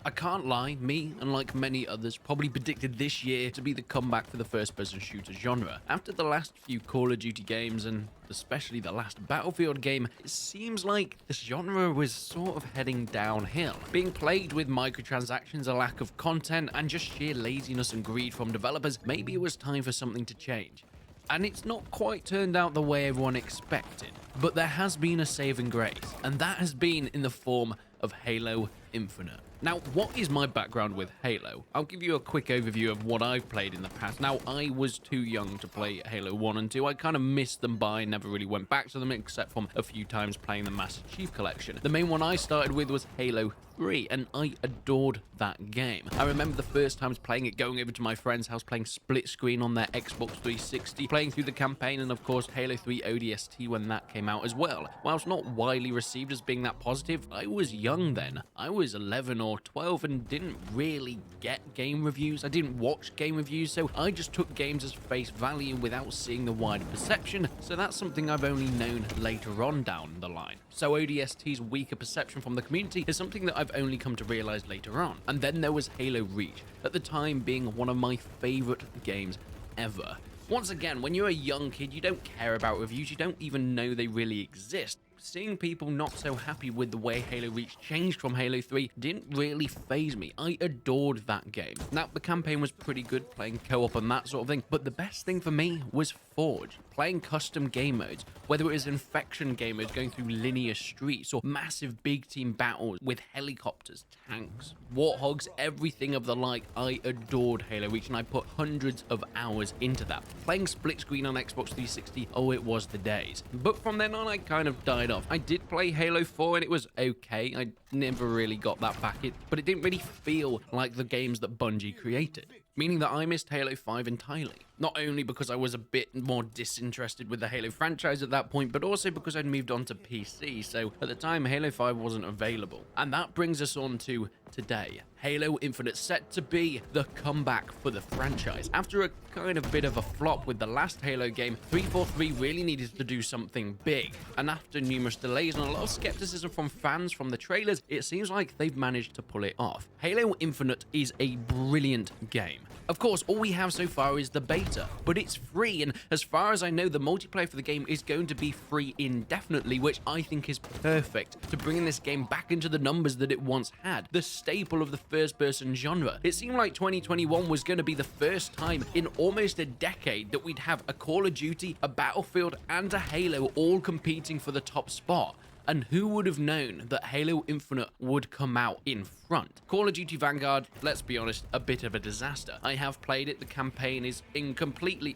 I can't lie, me, and like many others, probably predicted this year to be the comeback for the first-person shooter genre. After the last few Call of Duty games, and especially the last Battlefield game, it seems like this genre was sort of heading downhill, being plagued with microtransactions, a lack of content, and just sheer laziness and greed from developers. Maybe it was time for something to change. And it's not quite turned out the way everyone expected, but there has been a saving grace, and that has been in the form of Halo Infinite. Now, what is my background with Halo? I'll give you a quick overview of what I've played in the past. Now, I was too young to play Halo 1 and 2. I kind of missed them by, never really went back to them except from a few times playing the Master Chief Collection. The main one I started with was Halo 3, and I adored that game. I remember the first times playing it, going over to my friend's house, playing split screen on their Xbox 360, playing through the campaign, and of course Halo 3 ODST when that came out as well. Whilst not widely received as being that positive, I was young then. I was 11 or 12 and didn't really get game reviews. I didn't watch game reviews, so I just took games as face value without seeing the wider perception, so that's something I've only known later on down the line. So ODST's weaker perception from the community is something that I've only come to realize later on. And then there was Halo Reach, at the time being one of my favorite games ever. Once again, when you're a young kid, you don't care about reviews, you don't even know they really exist. Seeing people not so happy with the way Halo Reach changed from Halo 3 didn't really faze me. I adored that game. Now, the campaign was pretty good, playing co-op and that sort of thing, but the best thing for me was Forge, playing custom game modes, whether it was infection game modes going through linear streets or massive big team battles with helicopters, tanks, warthogs, everything of the like. I adored Halo Reach and I put hundreds of hours into that. Playing split screen on Xbox 360, oh, it was the days. But from then on, I kind of died off. I did play Halo 4 and it was okay. I never really got that back, but it didn't really feel like the games that Bungie created. Meaning that I missed Halo 5 entirely. Not only because I was a bit more disinterested with the Halo franchise at that point, but also because I'd moved on to PC, so at the time Halo 5 wasn't available. And that brings us on to today. Halo Infinite set to be the comeback for the franchise. After a kind of bit of a flop with the last Halo game, 343 really needed to do something big. And after numerous delays and a lot of skepticism from fans from the trailers, it seems like they've managed to pull it off. Halo Infinite is a brilliant game. Of course, all we have so far is the beta, but it's free, and as far as I know, the multiplayer for the game is going to be free indefinitely, which I think is perfect to bringing this game back into the numbers that it once had, the staple of the first-person genre. It seemed like 2021 was going to be the first time in almost a decade that we'd have a Call of Duty, a Battlefield, and a Halo all competing for the top spot. And who would have known that Halo Infinite would come out in front? Call of Duty Vanguard, let's be honest, a bit of a disaster. I have played it, the campaign is completely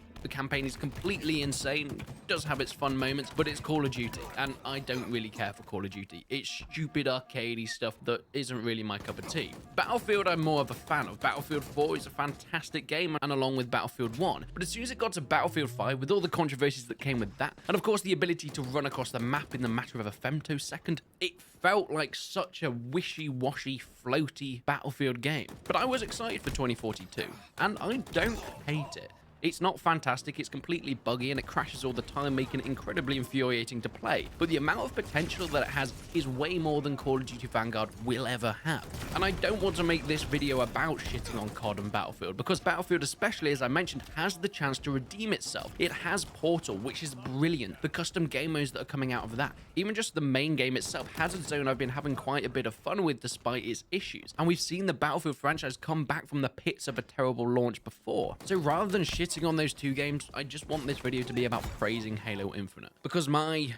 insane, it does have its fun moments, but it's Call of Duty, and I don't really care for Call of Duty. It's stupid arcadey stuff that isn't really my cup of tea. Battlefield I'm more of a fan of. Battlefield 4 is a fantastic game, and along with Battlefield 1, but as soon as it got to Battlefield 5, with all the controversies that came with that, and of course the ability to run across the map in the matter of a femtosecond, it felt like such a wishy-washy, floaty Battlefield game. But I was excited for 2042, and I don't hate it. It's not fantastic, it's completely buggy, and it crashes all the time, making it incredibly infuriating to play. But the amount of potential that it has is way more than Call of Duty Vanguard will ever have. And I don't want to make this video about shitting on COD and Battlefield, because Battlefield, especially as I mentioned, has the chance to redeem itself. It has Portal, which is brilliant. The custom game modes that are coming out of that. Even just the main game itself, Hazard Zone, I've been having quite a bit of fun with despite its issues. And we've seen the Battlefield franchise come back from the pits of a terrible launch before. So rather than shitting on those two games, I just want this video to be about praising Halo Infinite, because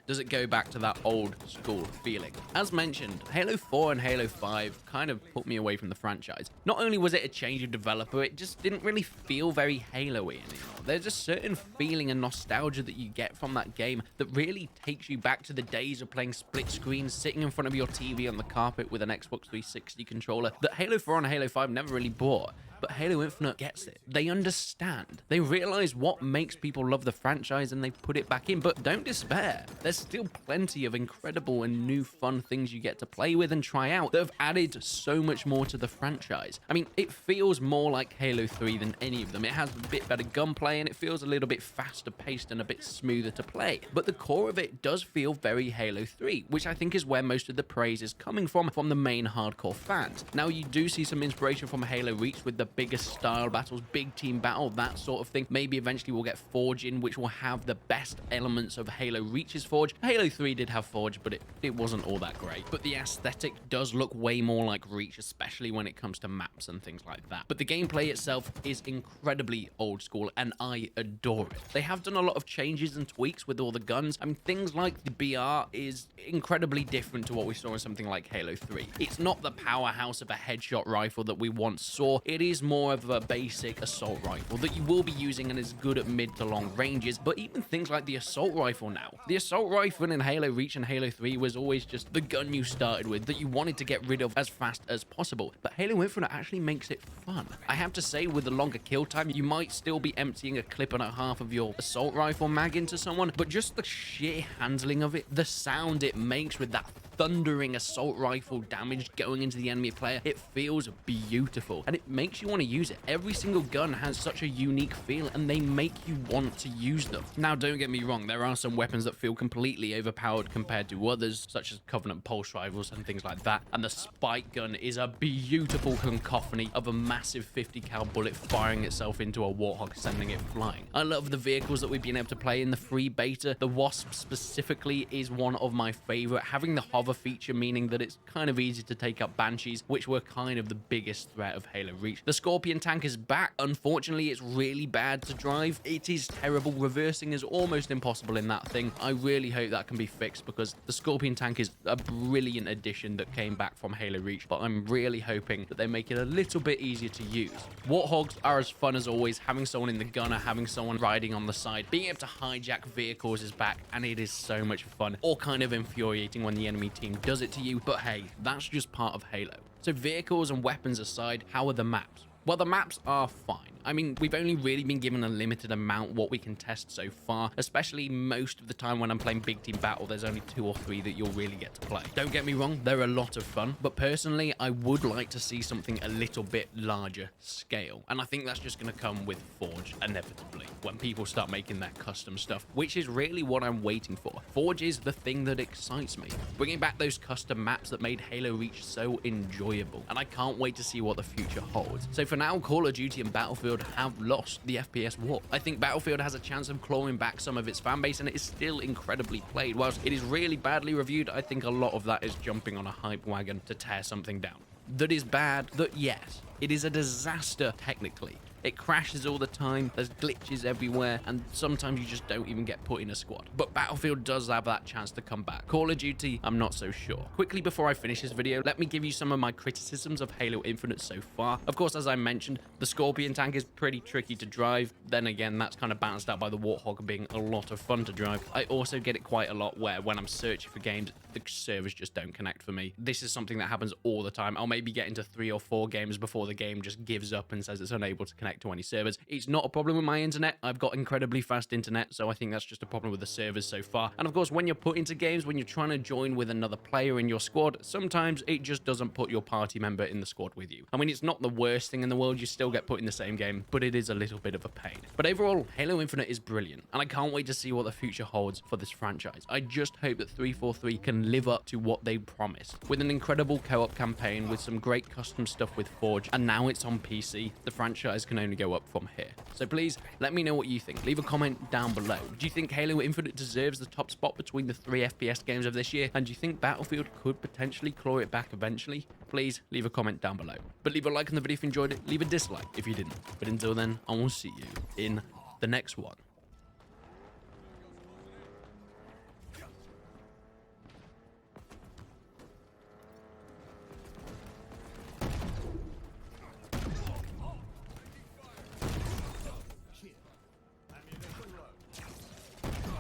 does it go back to that old school feeling. As mentioned, Halo 4 and Halo 5 kind of put me away from the franchise. Not only was it a change of developer, it just didn't really feel very Halo-y anymore. There's a certain feeling and nostalgia that you get from that game that really takes you back to the days of playing split screens, sitting in front of your TV on the carpet with an Xbox 360 controller that Halo 4 and Halo 5 never really brought. But Halo Infinite gets it. They understand. They realize what makes people love the franchise and they put it back in. But don't despair. There's still plenty of incredible and new fun things you get to play with and try out that have added so much more to the franchise. I mean, it feels more like Halo 3 than any of them. It has a bit better gunplay and it feels a little bit faster paced and a bit smoother to play. But the core of it does feel very Halo 3, which I think is where most of the praise is coming from the main hardcore fans. Now, you do see some inspiration from Halo Reach with the bigger style battles, big team battle, that sort of thing. Maybe eventually we'll get Forge in, which will have the best elements of Halo Reach's Forge. Halo 3 did have Forge, but it wasn't all that great. But the aesthetic does look way more like Reach, especially when it comes to maps and things like that. But the gameplay itself is incredibly old school, and I adore it. They have done a lot of changes and tweaks with all the guns. I mean, things like the BR is incredibly different to what we saw in something like Halo 3. It's not the powerhouse of a headshot rifle that we once saw. It is more of a basic assault rifle that you will be using and is good at mid to long ranges. But even things like the assault rifle now. The assault rifle in Halo Reach and Halo 3 was always just the gun you started with that you wanted to get rid of as fast as possible. But Halo Infinite actually makes it fun. I have to say, with the longer kill time, you might still be emptying a clip and a half of your assault rifle mag into someone, but just the sheer handling of it, the sound it makes with that thundering assault rifle damage going into the enemy player, it feels beautiful and it makes you want to use it. Every single gun has such a unique feel and they make you want to use them. Now, don't get me wrong, there are some weapons that feel completely overpowered compared to others, such as Covenant pulse rifles and things like that, and the spike gun is a beautiful cacophony of a massive 50 cal bullet firing itself into a Warthog, sending it flying. I love the vehicles that we've been able to play in the free beta. The Wasp specifically is one of my favorite, having the hover feature, meaning that it's kind of easy to take up Banshees, which were kind of the biggest threat of Halo Reach. The Scorpion tank is back. Unfortunately, it's really bad to drive. It is terrible. Reversing is almost impossible in that thing. I really hope that can be fixed because the Scorpion tank is a brilliant addition that came back from Halo Reach, but I'm really hoping that they make it a little bit easier to use. Warthogs are as fun as always. Having someone in the gunner, having someone riding on the side, being able to hijack vehicles is back, and it is so much fun. Or kind of infuriating when the enemy team does it to you, but hey, that's just part of Halo. So vehicles and weapons aside, how are the maps? Well, the maps are fine. I mean, we've only really been given a limited amount what we can test so far, especially most of the time when I'm playing big team battle, there's only 2 or 3 that you'll really get to play. Don't get me wrong, they're a lot of fun, but personally, I would like to see something a little bit larger scale. And I think that's just going to come with Forge, inevitably, when people start making their custom stuff, which is really what I'm waiting for. Forge is the thing that excites me. Bringing back those custom maps that made Halo Reach so enjoyable, and I can't wait to see what the future holds. So for now, Call of Duty and Battlefield have lost the FPS war. I think Battlefield has a chance of clawing back some of its fan base, and it is still incredibly played. Whilst it is really badly reviewed, I think a lot of that is jumping on a hype wagon to tear something down. That is bad, that yes, it is a disaster technically. It crashes all the time, there's glitches everywhere, and sometimes you just don't even get put in a squad. But Battlefield does have that chance to come back. Call of Duty, I'm not so sure. Quickly before I finish this video, let me give you some of my criticisms of Halo Infinite so far. Of course, as I mentioned, the Scorpion tank is pretty tricky to drive. Then again, that's kind of balanced out by the Warthog being a lot of fun to drive. I also get it quite a lot where when I'm searching for games, the servers just don't connect for me. This is something that happens all the time. I'll maybe get into 3 or 4 games before the game just gives up and says it's unable to connect to any servers. It's not a problem with my internet. I've got incredibly fast internet, so I think that's just a problem with the servers so far. And of course, when you're put into games, when you're trying to join with another player in your squad, sometimes it just doesn't put your party member in the squad with you. I mean, it's not the worst thing in the world. You still get put in the same game, but it is a little bit of a pain. But overall, Halo Infinite is brilliant, and I can't wait to see what the future holds for this franchise. I just hope that 343 can live up to what they promised. With an incredible co-op campaign, with some great custom stuff with Forge, and now it's on PC, the franchise can only go up from here. So please, let me know what you think. Leave a comment down below. Do you think Halo Infinite deserves the top spot between the 3 FPS games of this year? And do you think Battlefield could potentially claw it back eventually? Please leave a comment down below. But leave a like on the video if you enjoyed it. Leave a dislike if you didn't. But until then, I will see you in the next one.